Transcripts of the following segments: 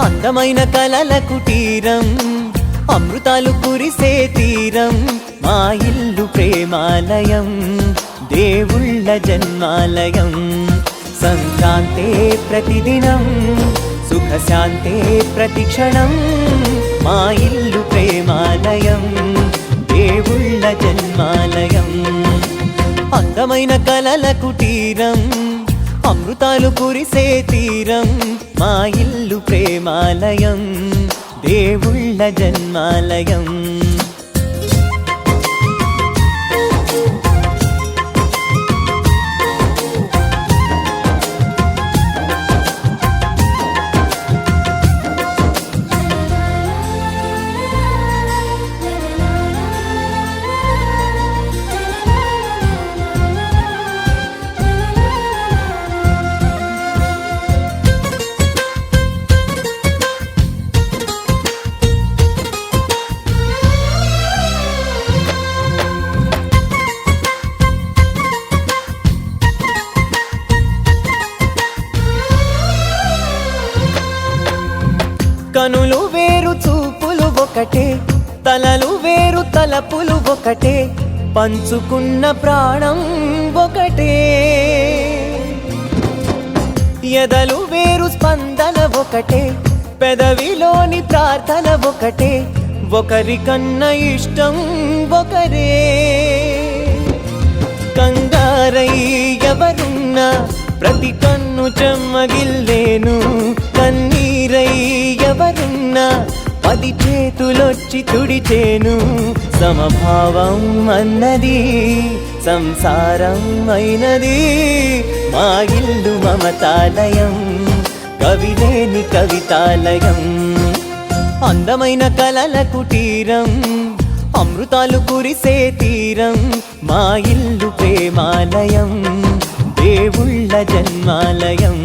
అందమైన కలల కుటీరం, అమృతాలు కురిసే తీరం, మా ఇల్లు ప్రేమాలయం, దేవుళ్ళ జన్మాలయం. సంక్రాంతే ప్రతిదినం, సుఖశాంతే ప్రతిక్షణం, మా ఇల్లు ప్రేమాలయం, దేవుళ్ళ జన్మాలయం. అందమైన కలల కుటీరం, అమృతాలు కురిసే తీరం, మా ఇల్లు ప్రేమాలయం, దేవుళ్ళ జన్మాలయం. కనులు వేరు చూపులు ఒకటే, తలలు వేరు తలపులు ఒకటే, పంచుకున్న ప్రాణం ఒకటే. ఎదలు వేరు స్పందన ఒకటే, పెదవిలోని ప్రార్థన ఒకటే, ఒకరికన్నా ఇష్టం ఒకరే. కంగారై ఎవరున్నా ప్రతి కన్ను చెమ్మగిల్లేను, కన్నీరై ఎవరున్నా 10 చేతులొచ్చి తుడిచేను. సమభావం అన్నది సంసారం అయినది, మా ఇల్లు మమతాలయం, కవిలేని కవితాలయం. అందమైన కలల కుటీరం, అమృతాలు కురిసే తీరం, మా ఇల్లు ప్రేమాలయం, దేవుళ్ళ జన్మాలయం.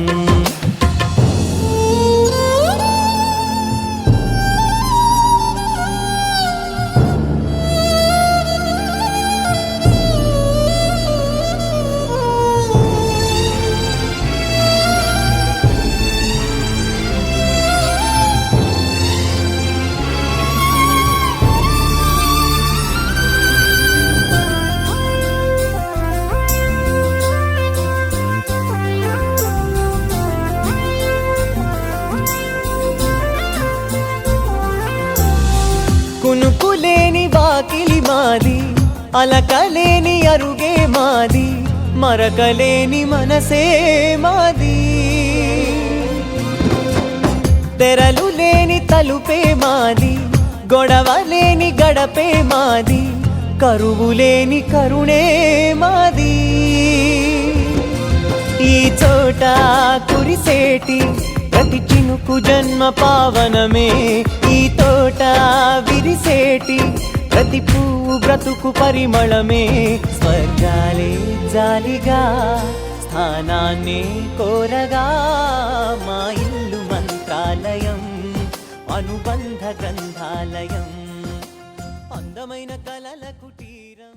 కునుకులేని వాకిలి మాది, అలకలేని అరుగే మాది, మరకలేని మనసే మాది. తెరలు లేని తలుపే మాది, గొడవ లేని గడపే మాది, కరువు లేని కరుణే మాది. ఈ చోట కురిసేటి ప్రతి చినుకు జన్మ పావనమే, ఈ తోట విరిసేటి ప్రతి పువ్వు బ్రతుకు పరిమళమే. స్వర్గాలే జాలిగా స్థానాన్ని కోరగా, మా ఇల్లు మంత్రాలయం, అనుబంధ గ్రంథాలయం. అందమైన కలల కుటీరం.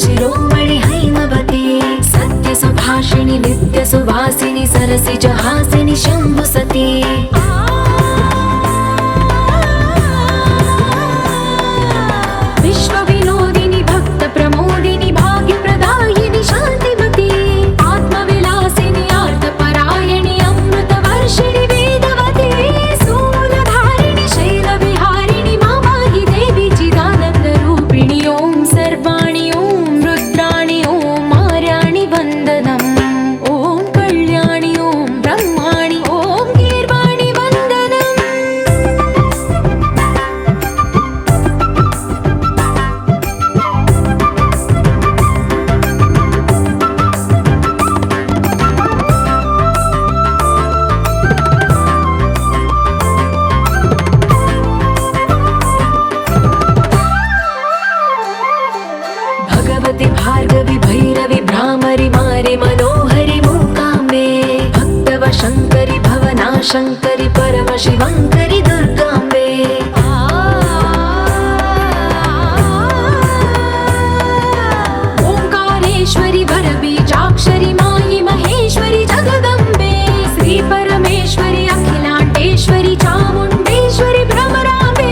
शिरोमणि हैमवती सत्यसुभाषिणि नित्यसुवासिनि सरसिजहासिनि शम्भुसती विश्वविनोदिनि भक्तप्रमोदिनि भाग्यप्रदायिनि शान्तिमती आत्मविलासिनि आर्तपरायणि अमृतवर्षिणि वेदवती सूलधारिणि शैलविहारिणि मामाहि देवी चिदानन्दरूपिणि ॐ सर्वाणि ॐ रुद्राणि ॐ आर्याणि वन्दनम् ॐ कल्याणि ॐ ब्रह्माणि ॐ गीर्वाणि वन्दनम् भगवति भार्गवि भैरवि भ्रामरि मारि मनोहरि मूकाम्बे भक्तव शङ्करि भवना शङ्करि परमशिवङ्करि दुर्गाम्बे ओङ्कारेश्वरि वरबीजाक्षरि मायि महेश्वरि जगदम्बे श्रीपरमेश्वरि अखिलाण्डेश्वरि चामुण्डेश्वरि भ्रमराम्बे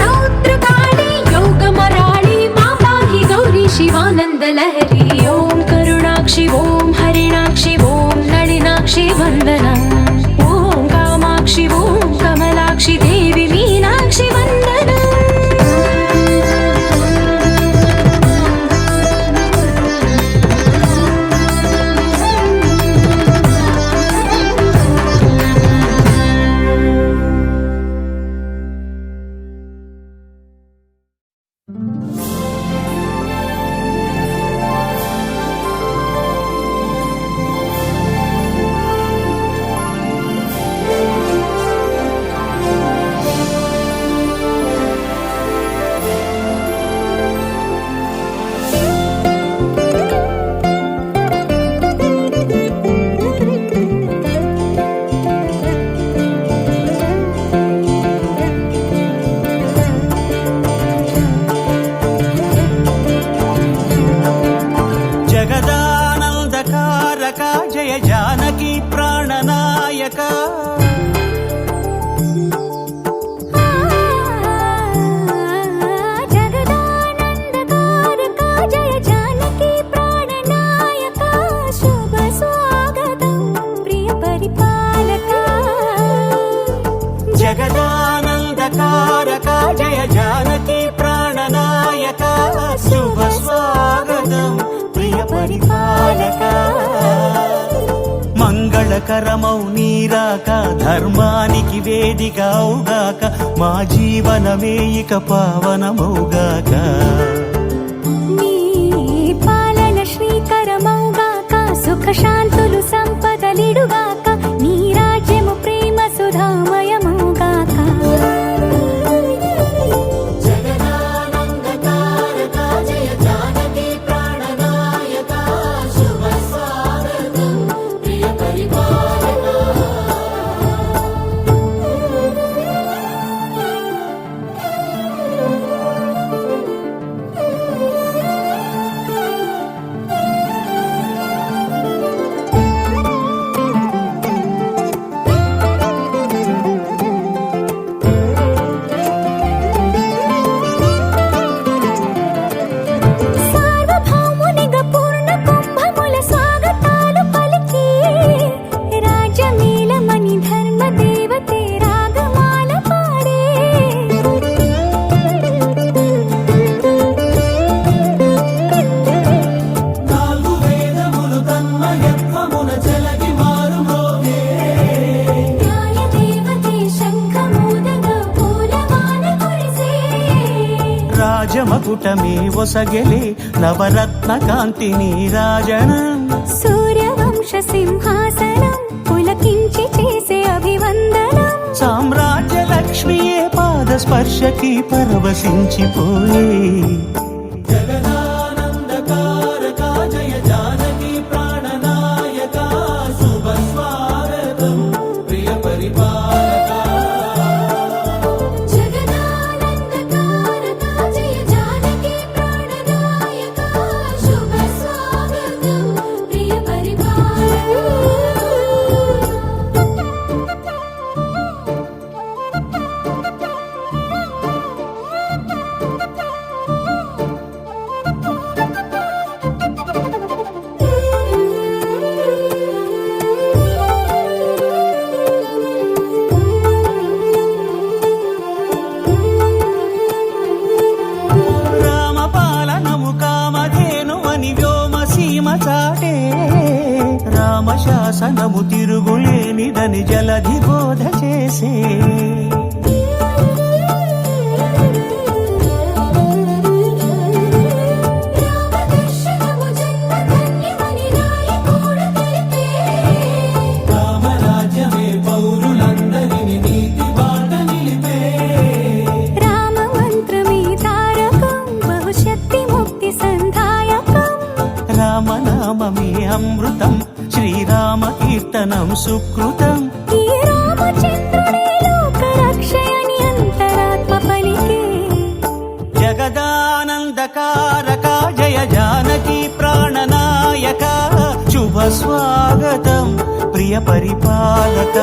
रौद्रकाळि योगमराळि मापाहि गौरी शिवानन्दलहरी ॐ करुणाक्षि ॐ हरिणाक्षि ॐ नളിनाक्षि वन्दनम् ॐ कामाक्षि ॐ कमलाक्षि देवी मीनाक्षि वन्दनम् జగదానందకారక జయ జానకి ప్రాణనాయక जगदानन्दकारका जय जानकी प्राणनायका शुभ स्वागतं प्रिय परिपालका జగదానందకారక జయ జానకి ప్రాణనాయక శుభ స్వాగతం ప్రియ పరిపాలక మంగళకరమౌ నీరాక ధర్మానికి వేదికవుగాక మా జీవనమే ఇక పావనమౌగాక నీ పాలన శ్రీకరమౌగాక సుఖ శాంతులు సంపదలిడుగాక నీ రాజ్యము ప్రేమ సుధామయమౌగాక జగదానందకారక జయ జానకి ప్రాణనాయక శుభ స్వాగతం ప్రియ పరిపాలక సార్వభౌమునిగా పూర్ణ కుంభముల స్వాగతాలు పలికి రాజమేళమణి ధర్మ దేవతే రాగమాల పాడే నాలుగు వేదములు తన్మయత్వమున జలగి మారుమోగే న్యాయ దేవతే శంఖమూదగా పూలవాన కురిసే రాజమకుటమే ఒసగెలే నవరత్న కాంతి నీరాజనం సూర్యవంశ సింహాసనం పులకించి చేసే అభివందనం సామ్రాజ్య లక్ష్మియే పాద స్పర్శకి పరవశించిపోయే జగదానందకారక జయ జానకి ప్రాణనాయక శుభ స్వాగతం ప్రియ పరిపాలక జగదానందకారక జయ జానకి ప్రాణనాయక కామధేను అని వ్యోమసీమ చాటే రామశాసనము తిరుగులేనిదని జలధి బోధ చేసే రామదర్శనము జన్మధన్యమని నాయకుడు తెలిపే రామరాజ్యమే పౌరులందరిని నీతి బాట నిలిపే రామ మంత్రమే తారకం బహుశక్తి ముక్తి సంధాయకం రామనామమే అమృతం శ్రీరామ కీర్తనం సుకృతం ఈ రామచంద్రుడే లోక రక్షయని అంతరాత్మ పలికే జగదానందకారక జయ జానకి ప్రాణనాయక శుభ స్వాగతం ప్రియ పరిపాలక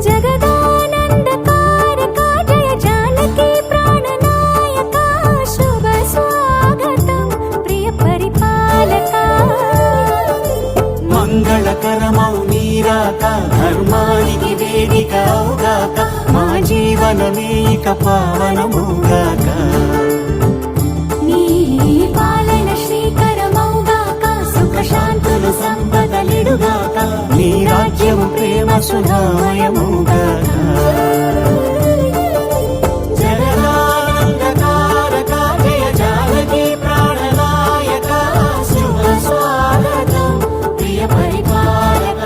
జగదానందకారక జయ జానకి ప్రాణనాయక శుభ స్వాగతం ప్రియ పరిపాలక మంగళకరమౌ నీరాక ధర్మానికి వేదిక అవుగాక మా జీవనమే ఇక పావనముగాక నీ పాలన శ్రీకరమౌగాక సుఖ శాంతులు సంపదలిడుగాక నీ రాజ్యము ప్రేమ సుధామయముగాక జగదానందకారక జయ జానకి ప్రాణనాయక శుభ స్వాగతం ప్రియ పరిపాలక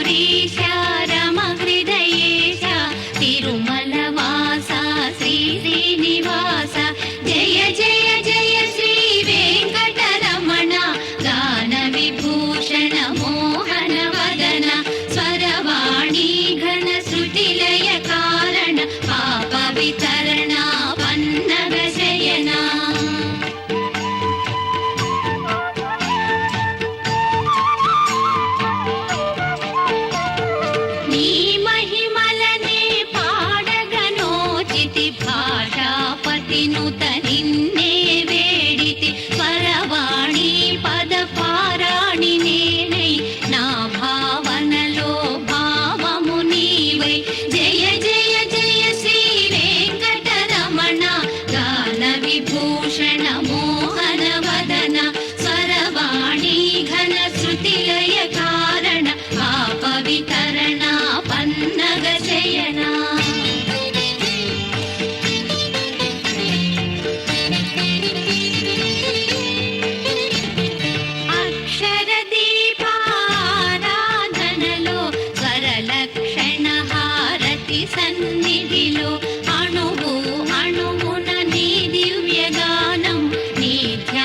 గౌరీశ రమహృదయేశ తిరుమల వాస శ్రీ శ్రీనివాస జయ జయ జయ శ్రీ వెంకటరమణ గాన విభూషణ మోహన వదన స్వరవాణి ఘన శృతిలయ కారణ పాప వితరణ పన్నగ శయన నీ మహిమలనే పాడగనోచితి భాషాపతినుత నిన్నే వేడితి స్వరవాణి పద పారాణి నేనై నా భావనలో భావము నీవై జయ జయ జయ శ్రీ వెంకటరమణ గాన విభూషణ మోహన వదన స్వరవాణి ఘన శృతిలయ కారణ పాప వితరణ పన్నగ శయన అక్షర దీపారాధనలో స్వరలక్షణ హారతి సన్నిధిలో అణువు అణువున నీ దివ్య గానం నీ ధ్యానం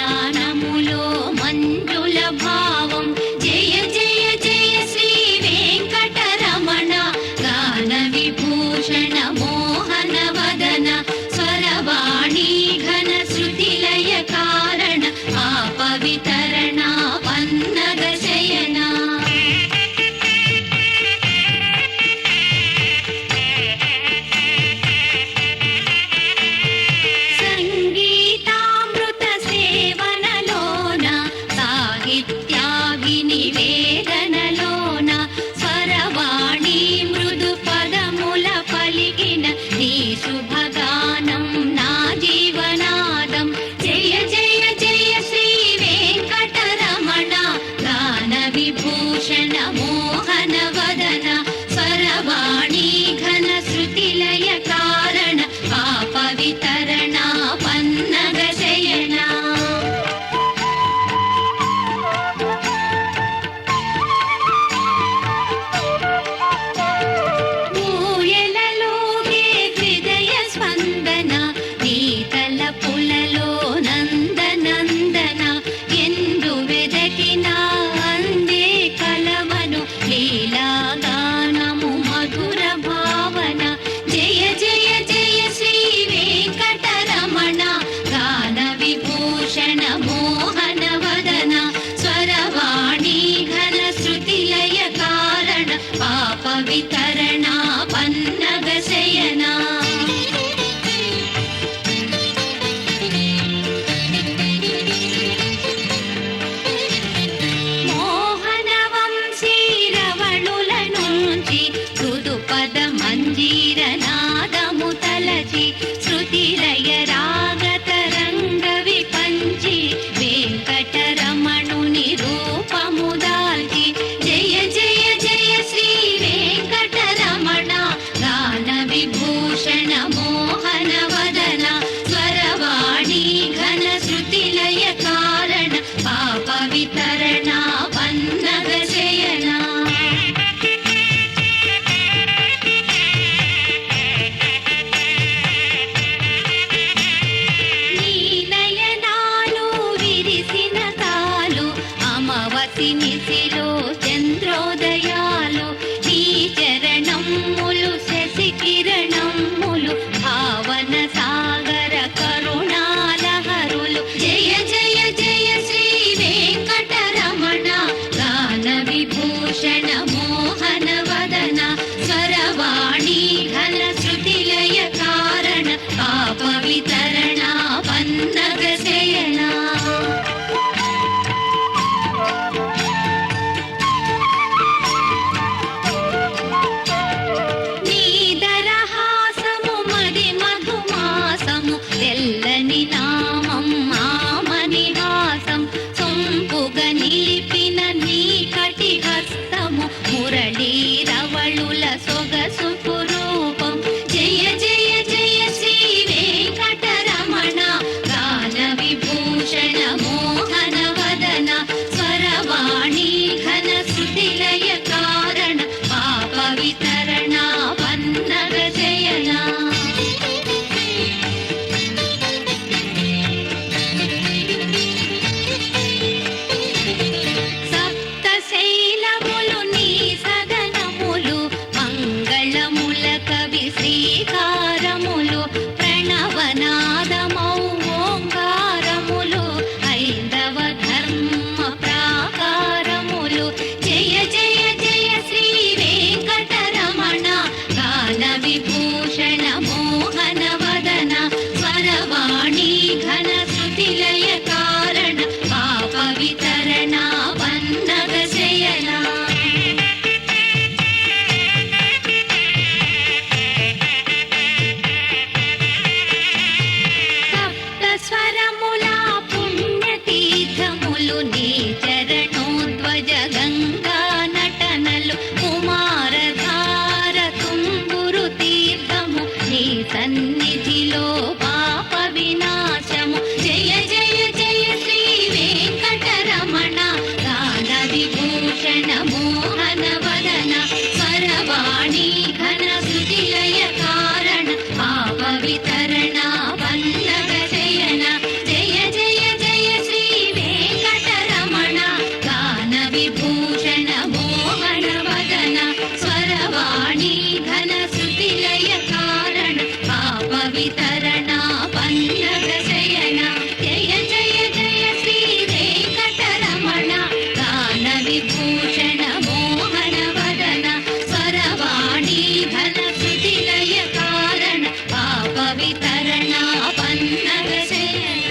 घन श्रुतिलय कारण पाप वितरणा वन्नग शयना సన్నిధిలో పాప వినాశము జయ జయ జయ శ్రీ వెంకటరమణ గాన విభూషణ మోహన వదన స్వరవాణి ఘన శృతిలయ కారణ పాప వితరణ వల్లభ శయన జయ జయ జయ శ్రీ వెంకటరమణ గాన విభూషణ మోహన వదన స్వరవాణి ఘన శృతిలయ కారణ పాప వితరణ వల్లభ శయన జయ జయ జయ శ్రీ వెంకటరమణ గాన విభూషణ మోహన వదన స్వరవాణి ఘన శృతిలయ కారణ పాప వితరణ వల్లభ శయన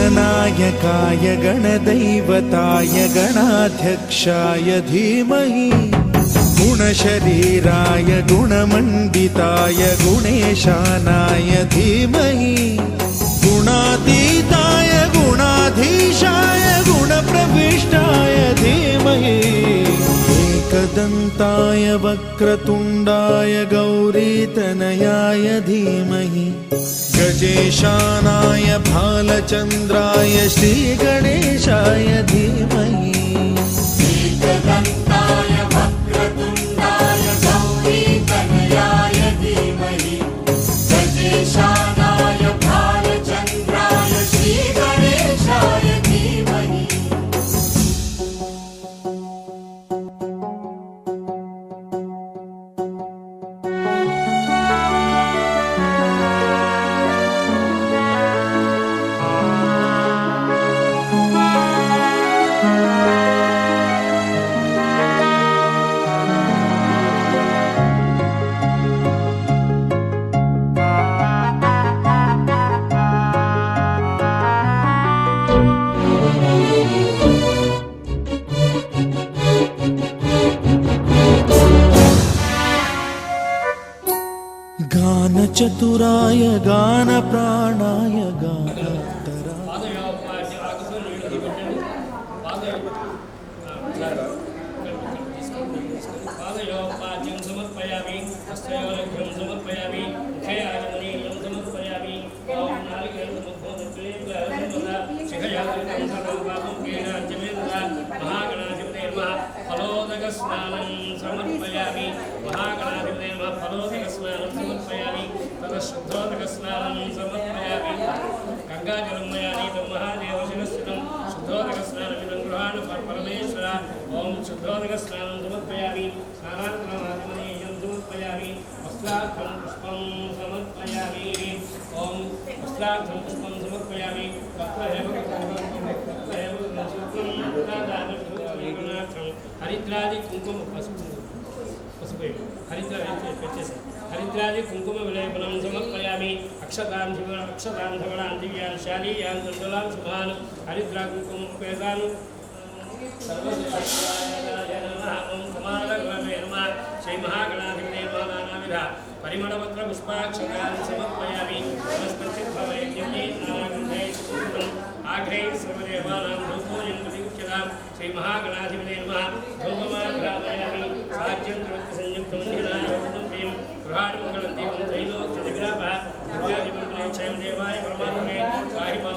गणनायकाय गणदैवताय गणाध्यक्षाय धीमहि गुणशरीराय गुणमण्डिताय गुणेशानाय धीमहि गुणातीताय गुणाधीशाय गुणप्रविष्टाय धीमहि एकदन्ताय वक्रतुण्डाय गौरीतनयाय धीमहि गजेशानाय भालचन्द्राय श्रीगणेशाय धीमहि एकदन्ताय वक्रतुण्डाय गौरीतनयाय धीमहि गजेशानाय भालचन्द्राय श्रीगणेशाय धीमहि गानचतुराय गानप्राणाय गानतराय पादयोपाद्यं समर्पयामि हस्तयोर्घ्यं समर्पयामि मुखे आचमनीयं समर्पयामि ओम नारिकेलसमुद्भवत्वेन शिखयादितं सर्वपापं केनार्जमेन्द्र महागणाधिपते नमः फलोदकस्नानं समर्पयामि महागणाधिपते नमः फलोदकस्नानं समर्पयामि ततः शुद्धोदकस्नानं समर्पयामि गंगाजलं मया नीतं महादेवशिरस्थितं शुद्धोदकस्नानमिदं गृहाणु परमेश्वर ओम शुद्धोदकस्नानं समर्पयामि स्नानान्तरमाचमनीयं समर्पयामि वस्त्रार्थं पुष्पं समर्पयामि ओम वस्त्रार्थं पुष्पं समर्पयामि हरिद्रादि कुंकुम हरिद्रादि कुंकुम विलेपनं समर्पयामि अक्षतां धवलां दिव्यां शालीयां कुण्डलां शुभान् हरिद्रा कुंकुम उपेतान् श्री महागणाधिपते नमः नानाविध परिमलपत्र पुष्पाक्षतान् समर्पयामि आग्रैः सर्वदेवानां धूपोऽयं प्रतिमुच्यतां श्री महागणाधिपते नमः धूपमाघ्रापयामि साज्यं त्रिवृत्तसंयुक्तमन्दिराय वदन्तीं गृहाणमङ्गलं दीपं त्रैलोक्यविग्रहः दुर्गादिमन्त्रेक्षयं देवाय परमात्मने पाहि मां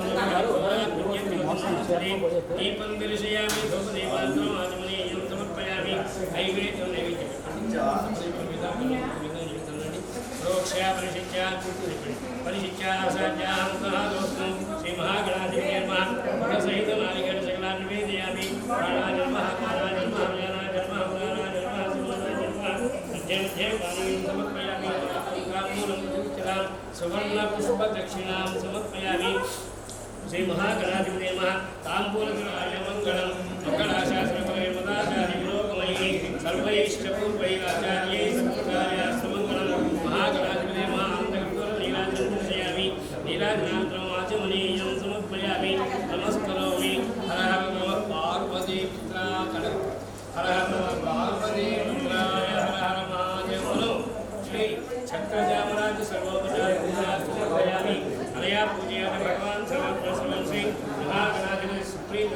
दीपं दर्शयामि धूपदीपान्तरम् आचमनीयं समर्पयामि नैवेद्यं प्रोक्ष्या परिशिच्या दोस्तुं श्री महागणाधिपते नमः सहित नारिकेल सकलान् निवेदयामि प्राणाजन्मः समर्पयामि सुवर्णपुष्पदक्षिणां समर्पयामि श्री महागणाधिपते नमः ताम्बूलग्रहाय मङ्गलं मङ्गलाशास्त्रपरिमदाचार्यपुरोगमैः सर्वैश्चपूर्वैः आचार्यैः सर्वकार्यास्तमङ्गलं महागणाधिपते नमः आनन्दगर्भनीराजनं दर्शयामि नीराजनान्तरम् आचमनीयं समर्पयामि नमस्करोमि हर हर नमः पार्वतीपुत्राय हर हर नमः पार्वतीपुत्राय हर हर महादेव बोलो श्री छत्रजामराज सर्वोपचार समर्पयामि अनया पूजया भगवान् सर्वप्रसन्नं श्री महागणाधिपति सुप्रीम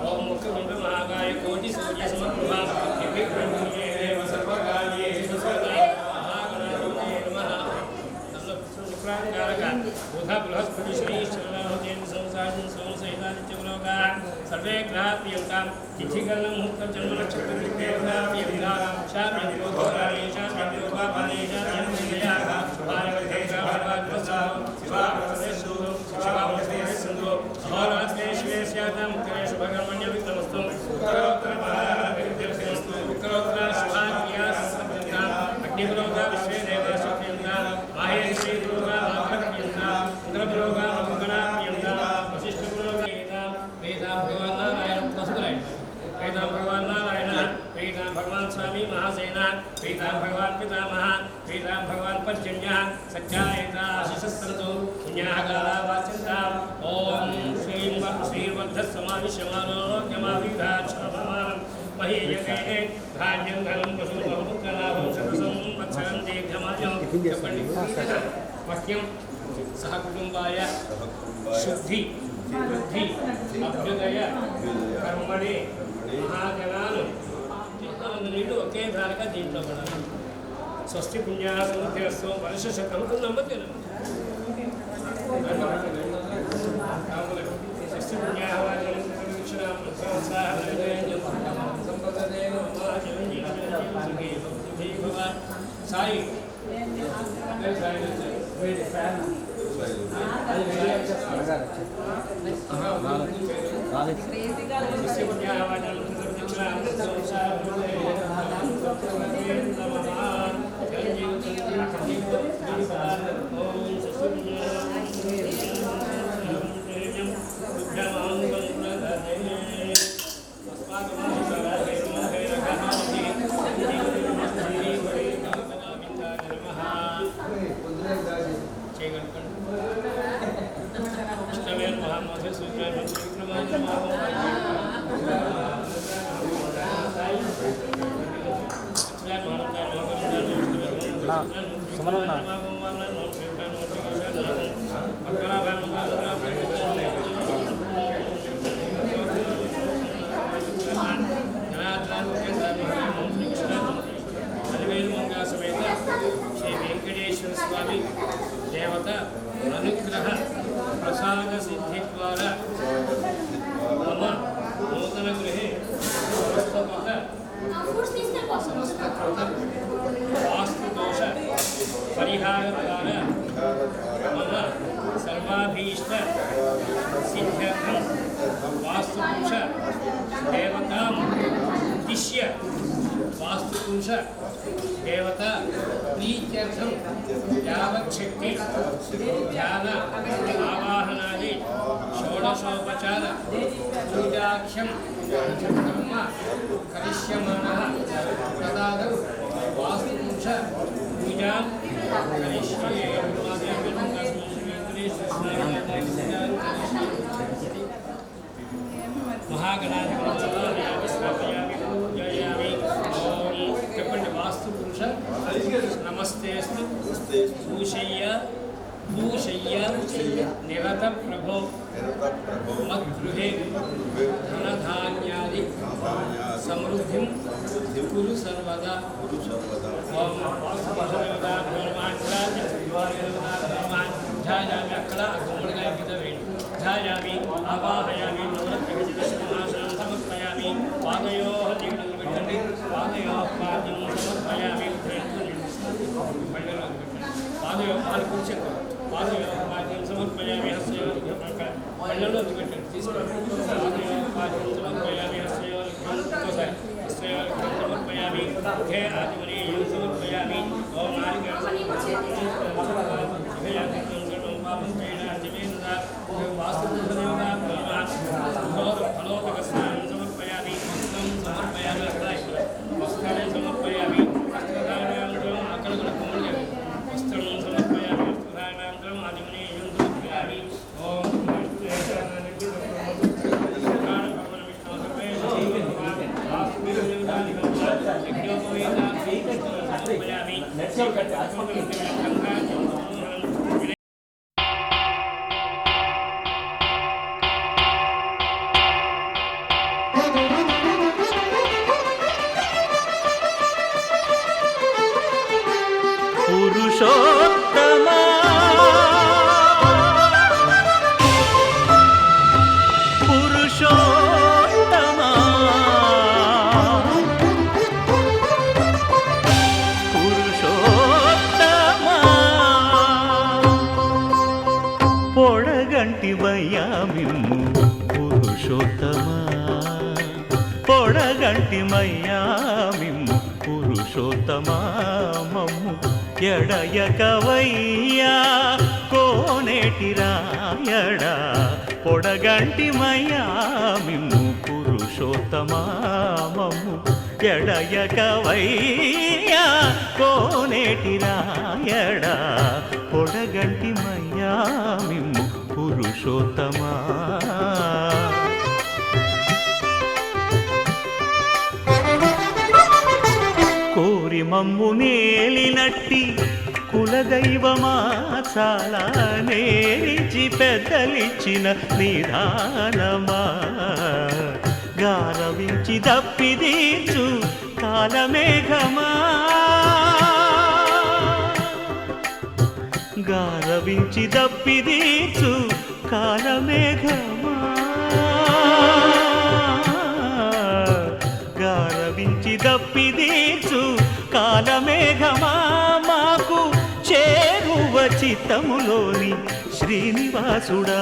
ओम ओम मुख्यमंत्र महाकाय कोटि सूर्य समप्रभा सर्वकार्येषु सर्वदा महागणाधिपते नमः शुक्रांकारक बुध बृहस्पति श्री चन्द्रहोतेन संसारं संसहितादित्यलोका सर्वे ग्रहाः प्रियङ्कां तिथिकरणं मुहूर्तं जन्म नक्षत्र देवता प्रियङ्का शाप्यन्तो घोराणि शाप्यन्तो पापानि शाप्यन्तो दयाः शुभारवधेषा भगवद्वत्सः शिवावसदेषु शिवावसदेषु अहोरात्रे शिवे स्यातां उत्तरेषु भगवन्यविक्रमस्तु उत्तरोत्तरमहाराजविद्यस्तु उत्तरोत्तर शुभाक्रिया सत्यन्ताम् अग्निपुरोगा विश्वे देवेषु प्रियङ्का माहेश्वरी दुर्गा माधवप्रियङ्का इंद्रपुरोगा मंगला प्रियङ्का वशिष्ठपुरोगा वेदा भगवान् नारायण वेदा भगवान् नारायण वेदा भगवान् स्वामी महासेना वेदा भगवान् पितामह वेदा भगवान् पर्जन्यः सच्चायता आशिषस्तु पुण्यः काला वाचन्ता ओम श्रीवर्धस्समाविश्यमानोऽज्ञमाविधाक्षरमानं महीयते धान्यं धनं पशुं बहुपुत्रलाभं शतसं वत्सरं दीर्घमायुं मह्यं సహ కుటుంబాయ శుద్ధి వృద్ధి అభ్యుదయ కర్మణి మహాజనాలు ఇంతమంది నీళ్ళు ఒకే ధారగా దీంట్లో పడాలి. స్వస్తి పుణ్యాసముద్రస్వం వర్ష శతం నమ్మకం స్వస్తి పుణ్యాహవాచనం సాయి శ్రీ వెంకటేశ్వర స్వామి దేవత అనుగ్రహ ప్రసాద సిద్ధి ద్వారా మమ నూతన గృహే వాస్తుదోష పరిహార ద్వారా మమ సర్వాభీష్ట సిద్ధ్యర్థం వాస్తుపురుష దేవతాం ఉద్దిశ్య వాస్తుపురుష దేవత ప్రీత్యర్థం యావచ్చక్తి ధ్యాన ఆవాహనాది షోడశోపచార పూజాఖ్యం కర్మ కరిష్యమాణః తదాదౌ వాస్తుపురుష పూజాం కరిష్యే. మహాగణాధిపతి పూజయామి. చెప్పండి. వాస్తు పురుష నమస్తేస్తు భూషయ్య భూషయ్య నిరత ప్రభో మద్గృహే ధనధాన్యాది సమృద్ధిం కురు సర్వదా. ఓం ధ్యాయామి. అక్కడ గుమ్మడికాయ కింద వేయండి. ధ్యాయామి ఆవాహయామి నవరత్నగజదశనాశనం సమర్పయామి. పాదయోః నీళ్లు పెట్టండి. పాదయోః పాద్యం సమర్పయామి. పాదయోః పాలు కూర్చోండి. పాదయోః పాద్యం సమర్పయామి. హస్తయోః పళ్ళలో పెట్టండి. తీసుకోండి. పాదయోః పాద్యం సమర్పయామి. హస్తయోః ఇంకోసారి హస్తయోః సమర్పయామి. ముఖే ఆదిమనీయం సమర్పయామి. ఓం నారికేళ ఫలోదకస్నానం సమర్పయామి. సమర్పయామి. వస్త్రాన్ని సమర్పయామి. వస్త్రధారణానంతరం అక్కడక్కడ కొమ్మడి వస్త్రం సమర్పయామి. వస్త్రధారణానంతరం ఆదిమనీయం సమర్పయామి. ఓం పురుషోత్తమా పురుషోత్తమా పురుషోత్తమా పొడగంటివయ్యా మిమ్ము పురుషోత్తమా పొడగంటిమయ్యా మిమ్ము పురుషోత్తమా మమ్ము ఎడయకవయ్యా కోనేటి రాయడా పొడగంటిమయ్యా మిమ్ము పురుషోత్తమా మమ్ము ఎడయకవయ్యా కోనేటి రాయడా పొడగంటిమయ్యా మిమ్ము పురుషోత్తమా. కోరి మమ్ము నేలినట్టి కులదైవమా చాలా నేరిచి పెద్దలిచ్చిన నిదానమా గారవించి దప్పిదీచు కాలమేఘమా గారవించి దప్పిదీచు కాలమేఘమా గారవించి దప్పిదీచు కాలమేఘమా మాకు చేరువ చిత్తములోని శ్రీనివాసుడా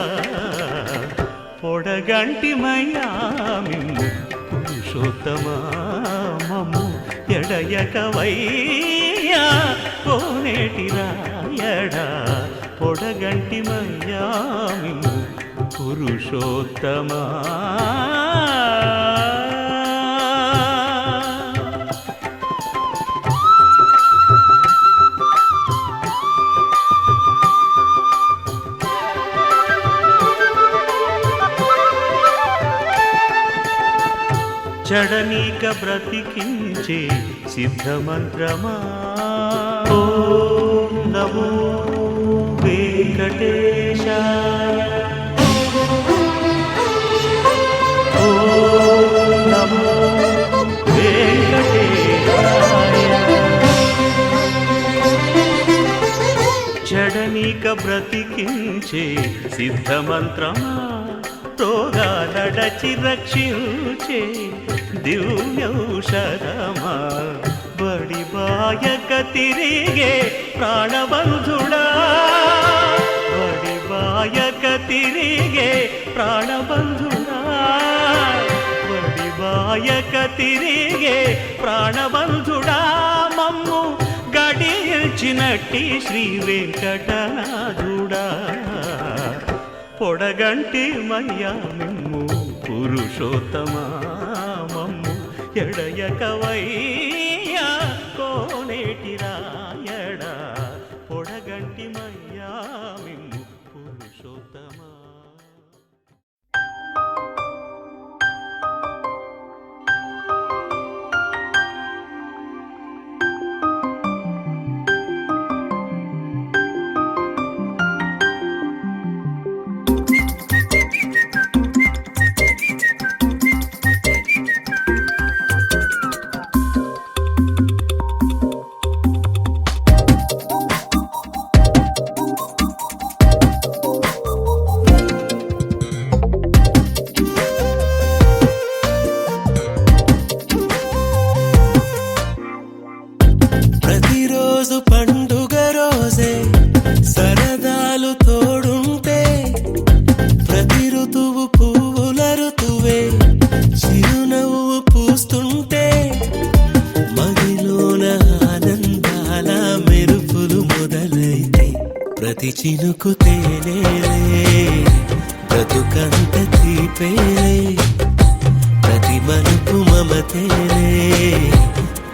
పొడగంటిమయ్యా మిమ్ము పురుషోత్తమా మమ్ము ఎడయకవయ్యా కోనేటి రాయడా పొడగంటిమయ్యా మిమ్ము పురుషోత్తమా చడనీక బ్రతికించే సిద్ధమంత్రమా ఓం నమో వెంకటేశాయ ఓం నమో వెంకటేశాయ చడనీక బ్రతికించే సిద్ధమంత్రమా రోగాలడచి రక్షించే దివ్యౌషధమా బడి బాయక తిరిగే ప్రాణబంధుడా బడి బాయక తిరిగే ప్రాణబంధుడా బడి బాయక తిరిగే ప్రాణబంధుడా మమ్ము గడిచినట్టి శ్రీ వెంకటనాథుడా పొడగంటి మయ్యా మిమ్ము పురుషోత్తమా మమ్ము ఎడయకవయ్యా కోనేటి రాయడా పొడగంటి మయ్యా మిమ్ము పురుషోత్తమా ప్రతి చినుకు తేనేలే బ్రతుకంత తీపేలే ప్రతి మలుపు మమతేలే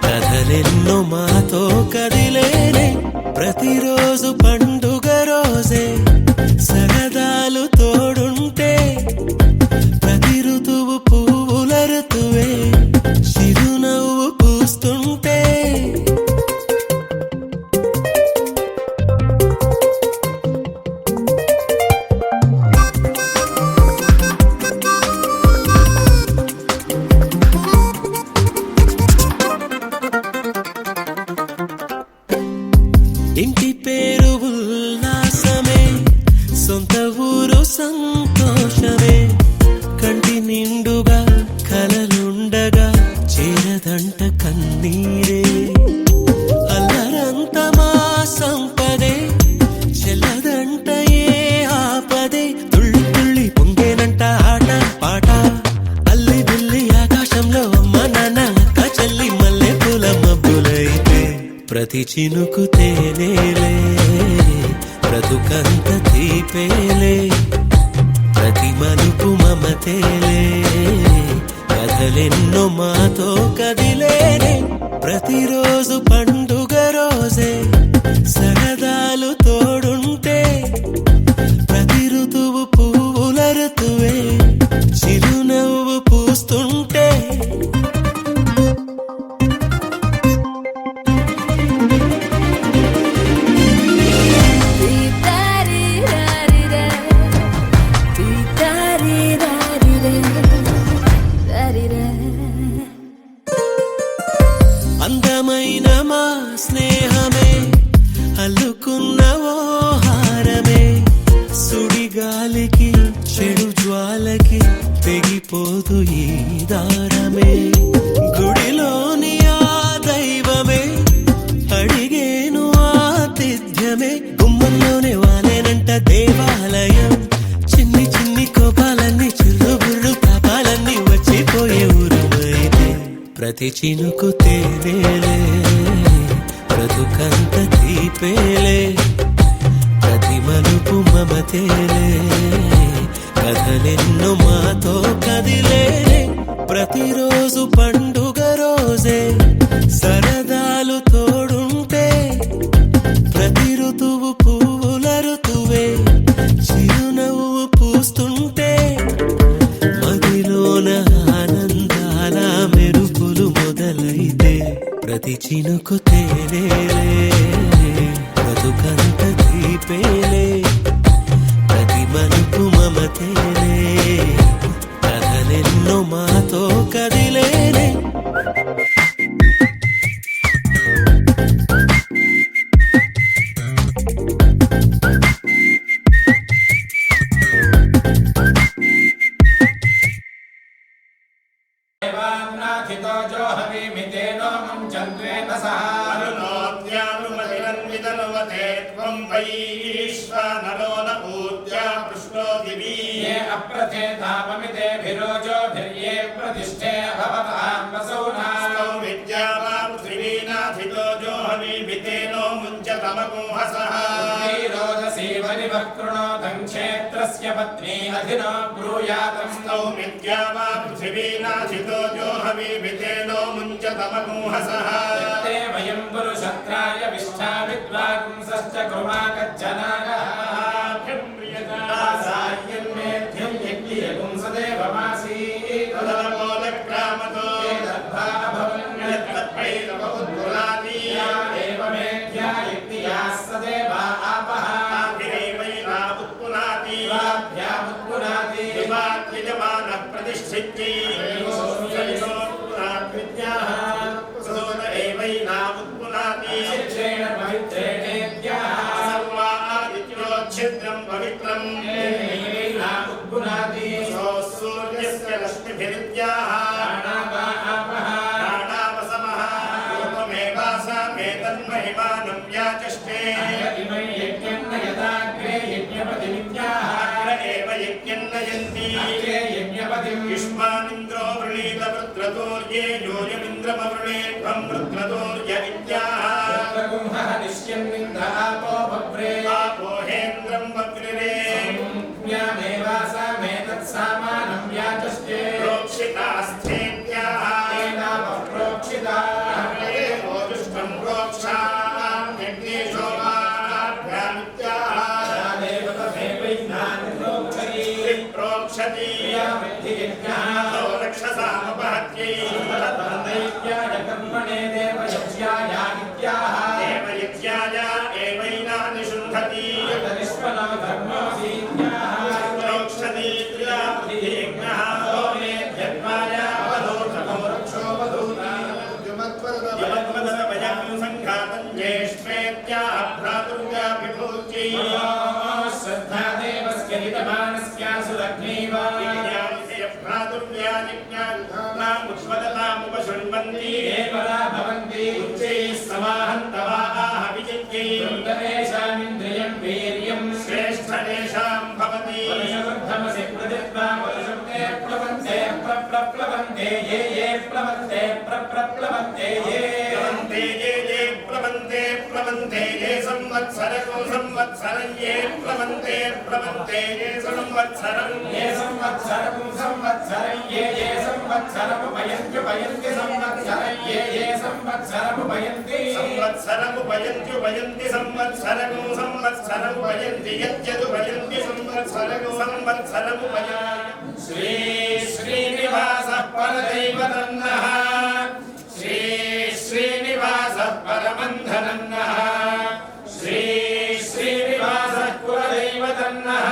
కథలెన్నో మాతో కదిలేనే ప్రతిరోజు పండుగ రోజే సరదాలు తోడుంటే ప్రతి ఋతువు పువ్వుల ఋతువే చిరునవ్వు పూస్తుంటే ఇంటి పేరు ఉల్లాసమే సొంత ఊరు సంతోషమే కంటి నిండుగా కలలుండగా చేరదంట కన్నీరే అల్లరంత మా సంపదే చెల్లదంట ఏ ఆపదే తుళ్ళి తుళ్ళి పొంగేనంట ఆట పాట అల్లి బిల్లి ఆకాశంలో అమ్మ నాన్న అక్క చెల్లి మల్లె పూల మబ్బులైతే ప్రతి చినుకు తేనేలే బ్రతుకంత తీపేలే ప్రతి మలుపు మమతేలే కథలెన్నో మాతో కదిలేనే ప్రతిరోజు పండుగ రోజే సరదాలు తోడుంటే ప్రతి ఋతువు పువ్వుల ఋతువే చిరునవ్వు పూస్తుంటే తెగిపోదు ఈ దారమే. గుడిలోని ఆ దైవమే అడిగేను ఆతిథ్యమే. గుమ్మంలోనే వాలేనంట దేవాలయం. చిన్ని చిన్ని కోపాలన్నీ చిల్లు బుర్రు పాపాలన్నీ వచ్చిపోయే ఊరుమైతే. ప్రతి చినుకు తేనేలే బ్రతుకంత తీపేలే. ప్రతి మలుపు మమతేలే కథలెన్నో మాతో కదిలేలే. ప్రతిరోజు పండుగ రోజే సరదాలు తోడుంటే. ప్రతి ఋతువు పువ్వుల ఋతువే చిరునవ్వు పూస్తుంటే. మదిలోన ఆనందాల మెరుపులు మొదలైతే. ప్రతి చినుకు తేనేలే బ్రతుకంత తీపేలే. ప్రతి మలుపు మమతేలే కథలెన్నో మాతో కదిలేలే. దేవాన్నాథితో జోహవీమితేనో ముంచన్వేన సహ అరుణోద్యానుమతిరన్వితనువతే త్వం వై ఈశ్వరనరో న ఊర్జా పృష్ఠో దివీ ఏ అప్రథేతాపమితేభిరోజోభిర్యే ప్రతిష్ఠే భవతాం వసౌనా విద్యావా పృథివీనాథితో జోహవీమితేనో ముంచతమగుంహసః రోదసీ వరివక్ృణోదం క్షేత్రస్య పత్నీ అధినో బ్రూయాతం స్తౌ విద్యావా పృథివీనాథితో జోహవీమితేనో ముంచతమగుంహసః తే వయం పురుషత్రాయ విష్ఠా విద్వాగుంసశ్చ కృమాకజ్జనాగః సాయ్యం మేధ్యం యజ్ఞయగుంసదేవమాసీ తదమోదక్రామతో దర్భాభవన్యత్పైరవోద్గులాదీ ఏవ మేధ్యా యజ్ఞయాः సదేవా ఆపః గిరైవైనా ఉత్పునాతి వాభ్యాముత్పునాతి వివాద్యజమానః ప్రతిష్ఠిత్యై విద్యాః సోద ఏవైనా ఉత్పునాతి శిక్షేణ పవిత్రేణేద్యాః సర్వా ఆదిత్యోచ్ఛిద్రం పవిత్రం ఏవైనా ఉత్పునాతి సూర్యస్య రశ్మిభిర్విద్యాః ప్రాణాపా ఆపః ప్రాణాపసమః రూపమేవాసామేతన్మహిమానం వ్యాచష్టే ఇమై యజ్ఞన్న యదాగ్రే యజ్ఞపతిమిత్యాః అగ్ర ఏవ యజ్ఞన్నయంతి అగ్రే యజ్ఞపతిం యుష్మానింద్రో వృణీత వృత్రతోర్యే యోయమింద్రమవృణే త్వం వృత్రతోర్య ఇత్యాః వృత్రగుంహః నిశ్యన్నింద్ర ఆపో వవ్రే ఆపోహేంద్రం వవ్రిరే జ్ఞానేవాసామేతత్సామానం వ్యాచష్టే ప్రోక్షితాస్థేత్యాః తేనాప ప్రోక్షితాః ఓజుష్టం ప్రోక్షాం యజ్ఞేశో వాభ్యామిత్యాః దేవతమేవైనాన్ ప్రోక్షతి ప్రోక్షతి యామిద్ధి యజ్ఞః రక్షసామపహత్యై దైత్యాయ కర్మణే దేవయజ్ఞాయ ఇత్యాః దేవయజ్ఞాయ ఏవైనా నిషుంధతి నిష్ఫలో ధర్మోऽసీత్యాః ప్రోక్షతి యజ్ఞః హోమే యజ్ఞాయ అవధూతమో రక్షో వధూతా యమద్వదవయం సంఘాతం జ్యేష్ఠేత్యాః భ్రాతృవ్యా విభూత్యై శ్రద్ధా దేవస్య హితమానస్యాసు లగ్నీవా భ్రాతృవ్యా జిజ్ఞానాముష్వదతాముపశృణ్వంతి ఏవరా భవంతి ఉచ్చైః సమాహంతవా ఆహ విజిత్యై వృందరేషామింద్రియం వీర్యం శ్రేష్ఠదేశాం భవతి వరుషవృద్ధమసి ప్రదిత్వా వరుషవ్తే ప్లవంతే ప్రప్లవంతే ఏ ఏ ప్లవంతే ప్రప్లవంతే ఏ ప్లవంతే ఏ ప్లవంతే ప్లవంతే ఏ సంవత్సరకో సంవత్సరం ఏ ప్లవంతే ఏ సంవత్సరం ఏ సంవత్సరం సంవత్సరం ఏ సంవత్సరము పయంతి సంవత్సరం ఏ సంవత్సరము పయంతి సంవత్సరము పయంతి సంవత్సరము పయంతి యజ్జదు పయంతి సంవత్సరము పయంతి శ్రీ శ్రీనివాసః పరదైవతన్నః శ్రీ శ్రీనివాసః పరమంధనన్నః శ్రీ శ్రీనివాసః కులదైవతన్నః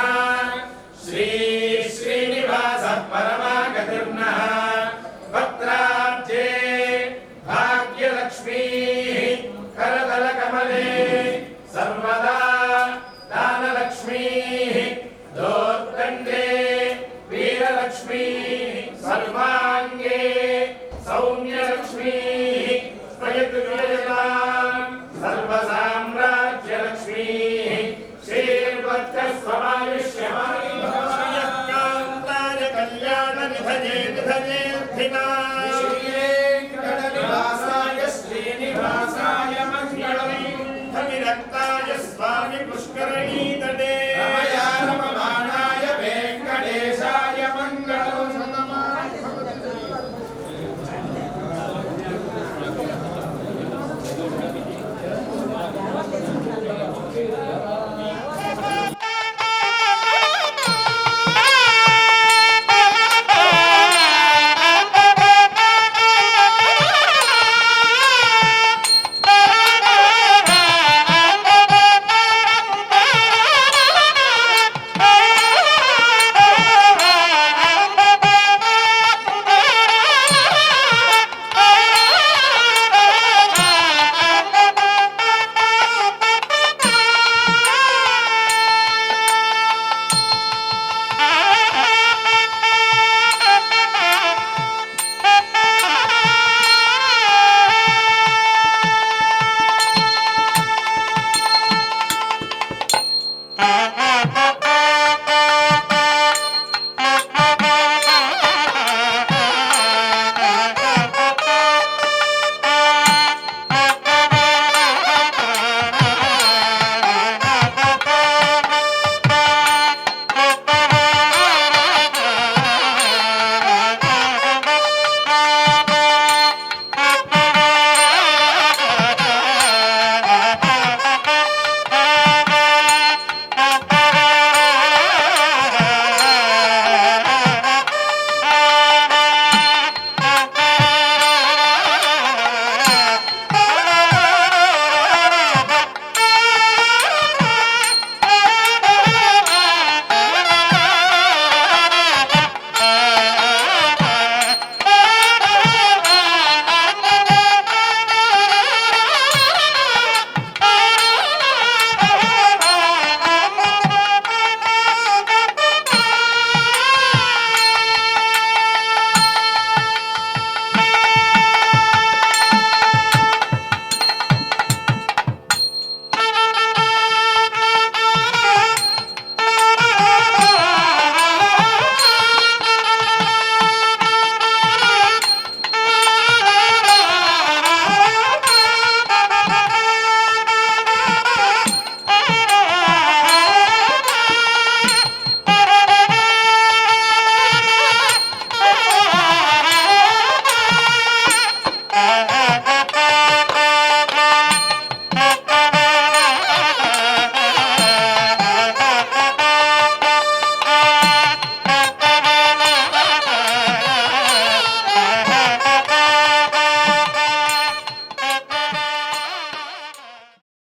శ్రీ శ్రీనివాసః పరమాగతిర్నః భద్రాబ్జే భాగ్యలక్ష్మీ కరతలకమలే సర్వదా దానలక్ష్మీ దోర్దండే వీరలక్ష్మీ सर्वाङ्गे सौम्यलक्ष्मीः स्वयद्विजयताम् सर्वसाम्राज्यलक्ष्मीः श्रीर्वक्षस्वमायुष्यमाणि भवश्रियकान्ताय कल्याणनिधये निधयेऽर्थिना श्रीवेङ्कटनिवासाय श्रीनिवास